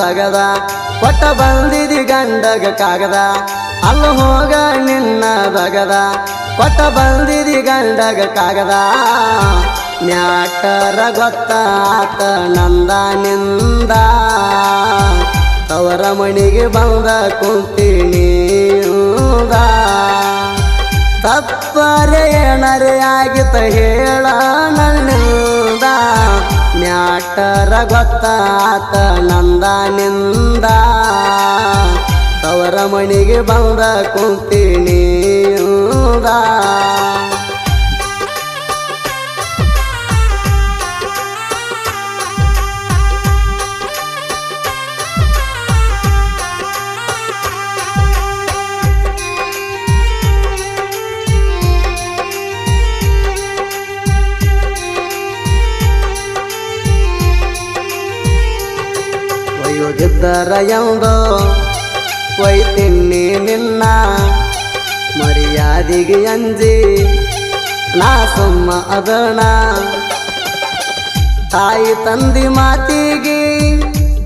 ದಗದ ಕೊಟ್ಟ ಬಂದಿದಿ ಗಂಡಗ ಕಾಗದ ಅಲ್ಲ ಹೋಗ ನಿನ್ನ ದಗದ ಕೊಟ್ಟ ಬಂದಿದಿ ಗಂಡಗ ಕಾಗದ ನ್ಯಾಟರ ಗೊತ್ತಾತ ನಂದ ನಿಂದ ತವರ ಮಣಿಗೆ ಬಂದ ಕುಂತೀನಿ ತಪ್ಪರೆ ಏನರೆ ಆಗಿತ ಹೇಳ ನನ್ನಿಂದ ನ್ಯಾಟರ ಗೊತ್ತಾತ ನಂದ ನಿಂದ ತವರ ಮಣಿಗೆ ಬಂದ ಕುಂತೀನಿ ಒಯ್ಯುದಿದ್ದರ ಎಂದೋ ಒಯ್ತಿನ್ನಿ ನಿನ್ನ ಮರ್ಯಾದಿಗೆ ಅಂಜಿ ನಾ ಸುಮ್ಮ ಅದಣ ತಾಯಿ ತಂದಿ ಮಾತಿಗೆ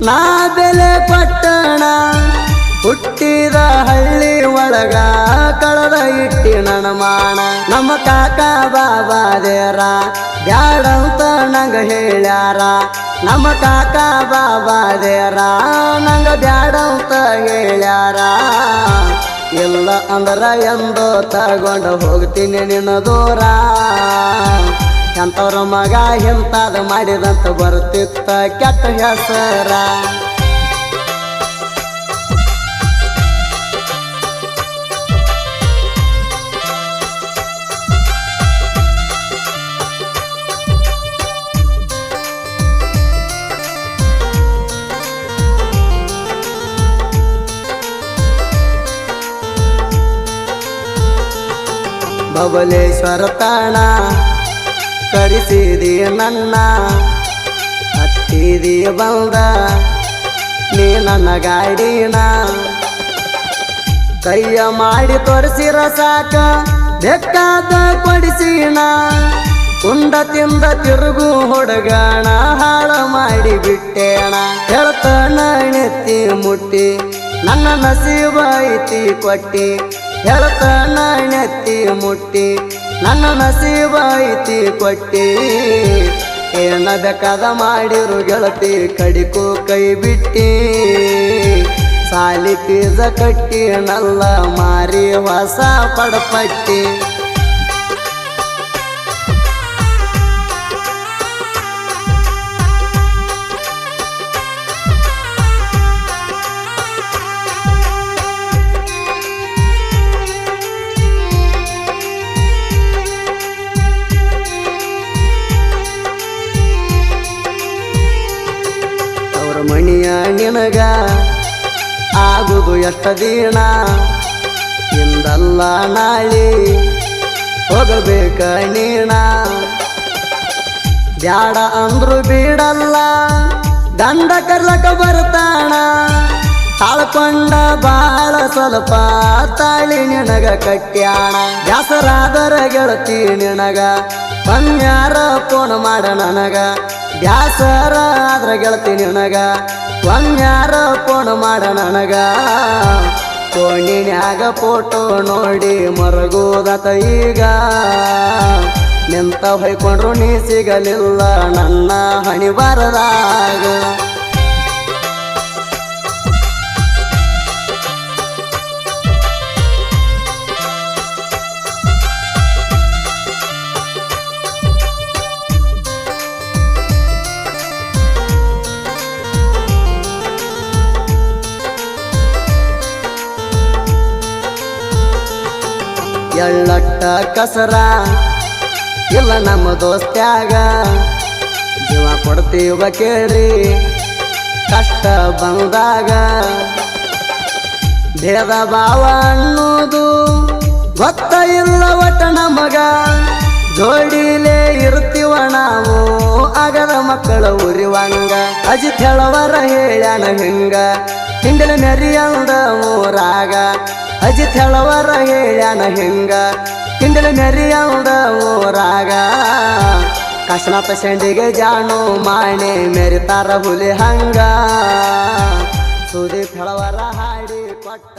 ನಾ ಬೆಲೆ ಪಟ್ಟಣ ಹುಟ್ಟಿದ ಹಳ್ಳಿ ಒಳಗ ಕಳೆದ ಇಟ್ಟಿ ನನ್ನ ಮಾಣ ನಮ್ಮ ಕಾಕ ಬಾಬಾದೇರ ಬ್ಯಾಡಂತ ನಂಗ ಹೇಳ್ಯಾರ ನಮ್ಮ ಕಾಕ ಬಾಬಾದೇರ ನಂಗ ಬ್ಯಾಡಂತ ಹೇಳ್ಯಾರ ಇಲ್ಲ ಅಂದ್ರ ಎಂದೋ ತಗೊಂಡು ಹೋಗ್ತೀನಿ ನಿನ್ನ ದೂರ ಎಂತವ್ರ ಮಗ ಎಂತಾದ ಮಾಡಿದಂತ ಬರ್ತಿತ್ತ ಕೆಟ್ಟ ಹೆಸರ ಬಬಲೇಶ್ವರ ತಾಣ ಕರಿಸಿದಿ ನನ್ನ ಹತ್ತಿದಿ ಬಂದ ನೀ ನನ್ನ ಗಾಡಿನ ಕೈಯ ಮಾಡಿ ತೋರಿಸಿರ ಸಾಕ ಬೇಕಾದ ಕೊಡಿಸಿನ ಉಂಡ ತಿಂದ ತಿರುಗು ಹುಡುಗಣ ಹಾಳ ಮಾಡಿ ಬಿಟ್ಟೇಣ ಹೇಳ್ತಾನ ನೆತ್ತಿ ಮುಟ್ಟಿ ನನ್ನ ನಸೀಬ ಐತಿ ಕೊಟ್ಟಿ ಹೇಳ್ತಾನ ನೆತ್ತಿ ಮುಟ್ಟಿ ನನ್ನ ನಸೀಬ ಐತಿ ಕೊಟ್ಟಿ ಏನ ಬೇಕಾದ ಮಾಡಿರು ಗೆಳತಿ ಕಡಿಕು ಕೈ ಬಿಟ್ಟಿ ಸಾಲಿ ಪೀಜ ಕಟ್ಟಿ ನಲ್ಲ ಮಾರಿ ಹೊಸ ಪಡಪಟ್ಟಿ ಮಣಿಯ ನಿನಗ ಆಗುದು ಎಷ್ಟ ದಿನ ಇಂದಲ್ಲ ನಾಳಿ ಹೋಗಬೇಕ ನೀಣ ಬ್ಯಾಡ ಅಂದ್ರು ಬಿಡಲ್ಲ ದಂಡ ಕರ್ಲಕ ಬರ್ತಾಣ ತಾಳ್ಕೊಂಡ ಬಾಳ ಸ್ವಲ್ಪ ತಾಳಿ ನಿನಗ ಕಟ್ಯಾಣ ಬ್ಯಾಸರಾದರ ಗೆಳತಿ ನಿನಗ ಪನ್ಯಾರ ಫೋನ್ ಮಾಡ ನನಗ ಬ್ಯಾಸರ ಆದ್ರ ಗೆಳತಿ ನಿನಗ ಪನ್ಯಾರ ಫೋನ್ ಮಾಡ ನನಗ ಫೋನಿನ್ಯಾಗ ಫೋಟೋ ನೋಡಿ ಮರಗೋದತ ಈಗ ನಿಂತ ಹೊಯ್ಕೊಂಡ್ರು ನೀ ಸಿಗಲಿಲ್ಲ ನನ್ನ ಹಣಿ ಬರದಾಗ ಎಳ್ಳಟ್ಟ ಕಸರ ಇಲ್ಲ ನಮ್ಮ ದೋಸ್ತ್ಯಾಗ ಜೀವ ಕೊಡ್ತೀವ ಕೇಳ್ರಿ ಕಷ್ಟ ಬಂದಾಗ ಭೇದ ಭಾವ ಅನ್ನೋದು ಗೊತ್ತ ಇಲ್ಲ ಒಟ್ಟ ನಮಗ ಜೋಡಿಲೇ ಇರ್ತೀವ ನಾವು ಆಗದ ಮಕ್ಕಳ ಉರಿವಂಗ ಅಜಿತ್ ಹೇಳವರ ಹೇಳ್ಯಾನ ಹಿಂಗ ಹಿಂಡಲ ನೆರಿಯಂದ ಊರಾಗ ಅಜಿತ್ ಹೇಳವರ ಹೇಳ್ಯಾನ ಹಿಂಗ ಹಿಂಡಲ ನೆರಿಯಂದ ಊರಾಗ ಕೃಷ್ಣಪ್ಪ ಶಂಡಿಗೆ ಜಾಣು ಮಾಣೆ ಮೆರಿತಾರ ಹುಲಿ ಹಂಗ ಸುದೀಪ್ ಹೆಳವರ ಹಾಡಿ ಕೊಟ್ಟ